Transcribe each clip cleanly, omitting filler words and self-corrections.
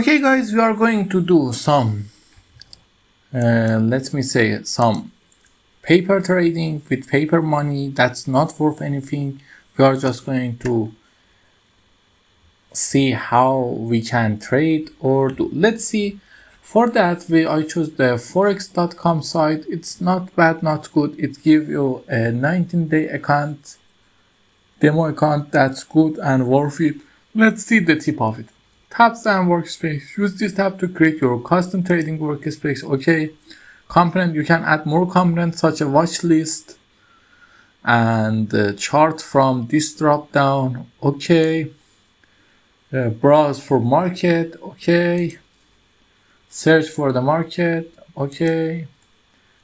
Okay guys, we are going to do some let me say some paper trading with paper money that's not worth anything. We are just going to see how we can trade or do. Let's see. For that I choose the forex.com site. It's not bad, not good. It gives you a 19-day account, demo account that's good and worth it. Let's see the tip of it. Tabs and workspace. Use this tab to create your custom trading workspace. Okay. Component, you can add more components such a watch list and the chart from this drop down. Okay. Browse for market. Okay. Search for the market. Okay.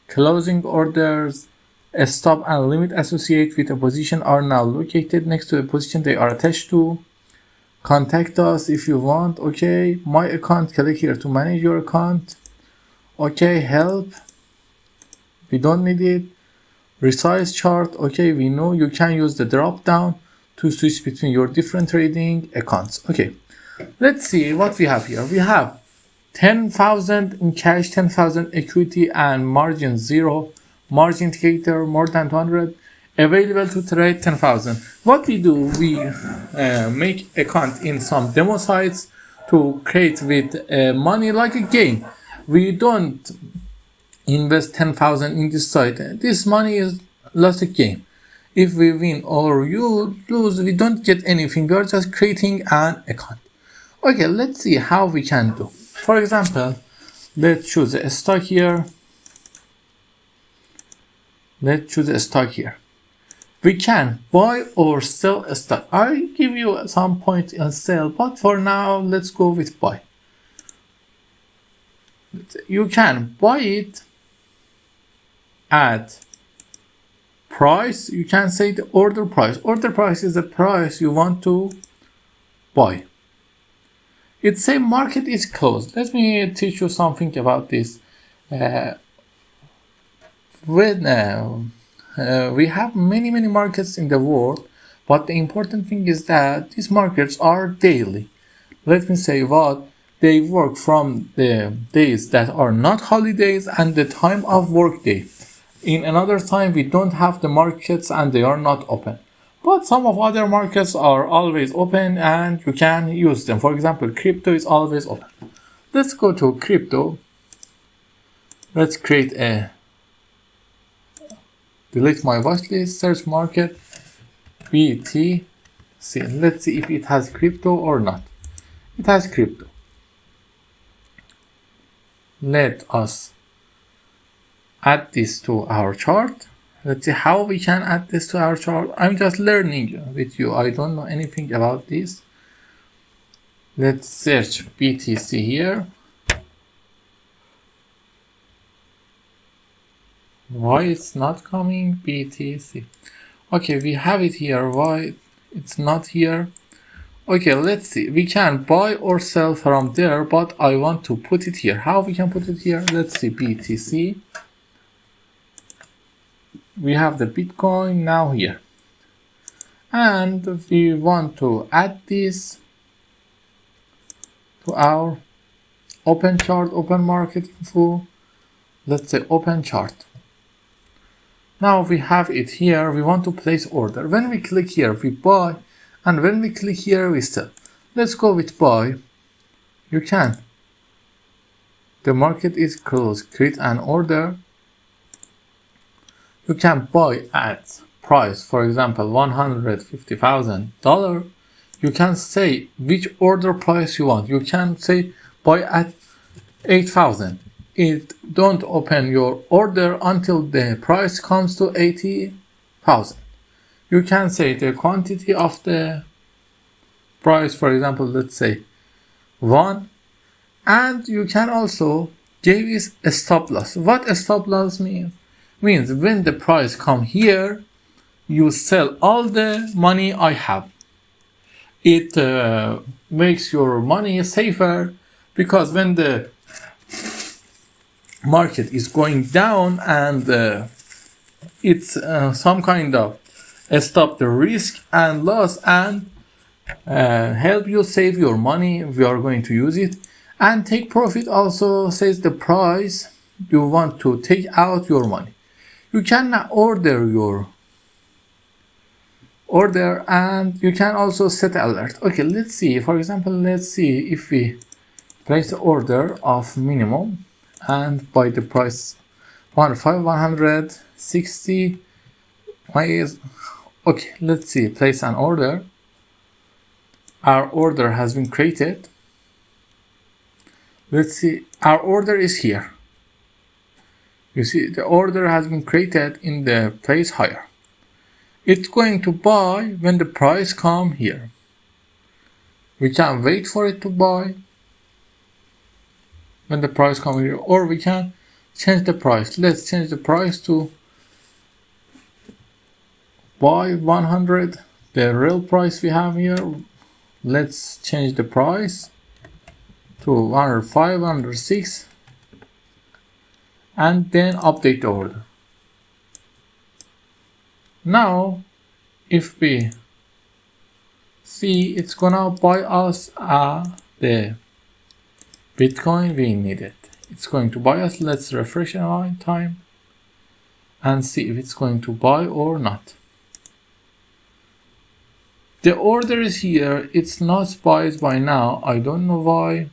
Closing orders. A stop and limit associated with a position are now located next to a position they are attached to. Contact us if you want. Okay. My account, click here to manage your account. Okay. Help, we don't need it. Resize chart. Okay, we know you can use the drop down to switch between your different trading accounts. Okay, let's see what we have here. We have 10,000 in cash, 10,000 equity, and margin 0. Margin indicator more than 200. Available to trade 10,000. What we do, we make account in some demo sites to create with money like a game. We don't invest 10,000 in this site. This money is lost a game. If we win or you lose, we don't get anything. We are just creating an account. Okay, let's see how we can do. For example, let's choose a stock here. Let's choose a stock here. We can buy or sell a stock. I'll give you some point on sell, but for now, let's go with buy. You can buy it at price. You can say the order price. Order price is the price you want to buy. It say market is closed. Let me teach you something about this. We have many markets in the world, but the important thing is that these markets are daily. Let me say what they work from the days that are not holidays and the time of work day. In another time we don't have the markets and they are not open, but some of other markets are always open and you can use them. For example, crypto is always open. Let's go to crypto. Let's create a delete my watch list, search market BTC. Let's see if it has crypto or not. It has crypto. Let us add this to our chart. Let's see how we can add this to our chart. I'm just learning with you. I don't know anything about this. Let's search BTC here. Why it's not coming? BTC. Okay, we have it here. Why it's not here? Okay, let's see. We can buy or sell from there, but I want to put it here. How we can put it here? Let's see, BTC. We have the Bitcoin now here. And we want to add this to our open chart, open market info. Let's say open chart. Now we have it here. We want to place order. When we click here, we buy. And when we click here, we sell. Let's go with buy. You can. The market is closed. Create an order. You can buy at price, for example, $150,000. You can say which order price you want. You can say buy at 8,000. It don't open your order until the price comes to 80,000. You can say the quantity of the price, for example, let's say 1, and you can also give is a stop loss. What a stop loss means when the price come here, you sell all the money I have. It makes your money safer, because when the market is going down and it's some kind of stop the risk and loss and help you save your money. We are going to use it. And take profit also says the price you want to take out your money. You can order your order and you can also set alert. Okay, let's see. For example, let's see if we place the order of minimum and by the price 160. Okay, let's see. Place an order. Our order has been created. Let's see. Our order is here. You see, the order has been created in the place higher. It's going to buy when the price come here. We can wait for it to buy when the price come here, or we can change the price. Let's change the price to buy 100, the real price we have here. Let's change the price to 105, 106, and then update the order. Now, if we see, it's gonna buy us the Bitcoin we needed. It's going to buy us. Let's refresh our time and see if it's going to buy or not. The order is here. It's not bought by now. I don't know why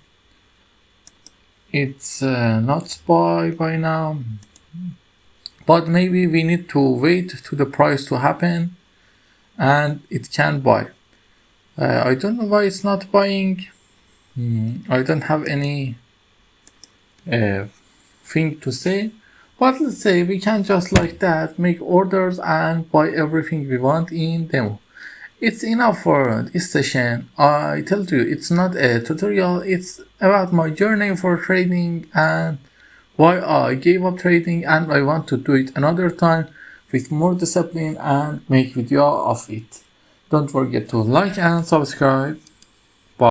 it's not bought by now, but maybe we need to wait to the price to happen and it can buy. I don't know why it's not buying. I don't have any thing to say, but let's say we can just like that make orders and buy everything we want in demo. It's enough for this session. I tell you, it's not a tutorial. It's about my journey for trading and why I gave up trading, and I want to do it another time with more discipline and make video of it. Don't forget to like and subscribe.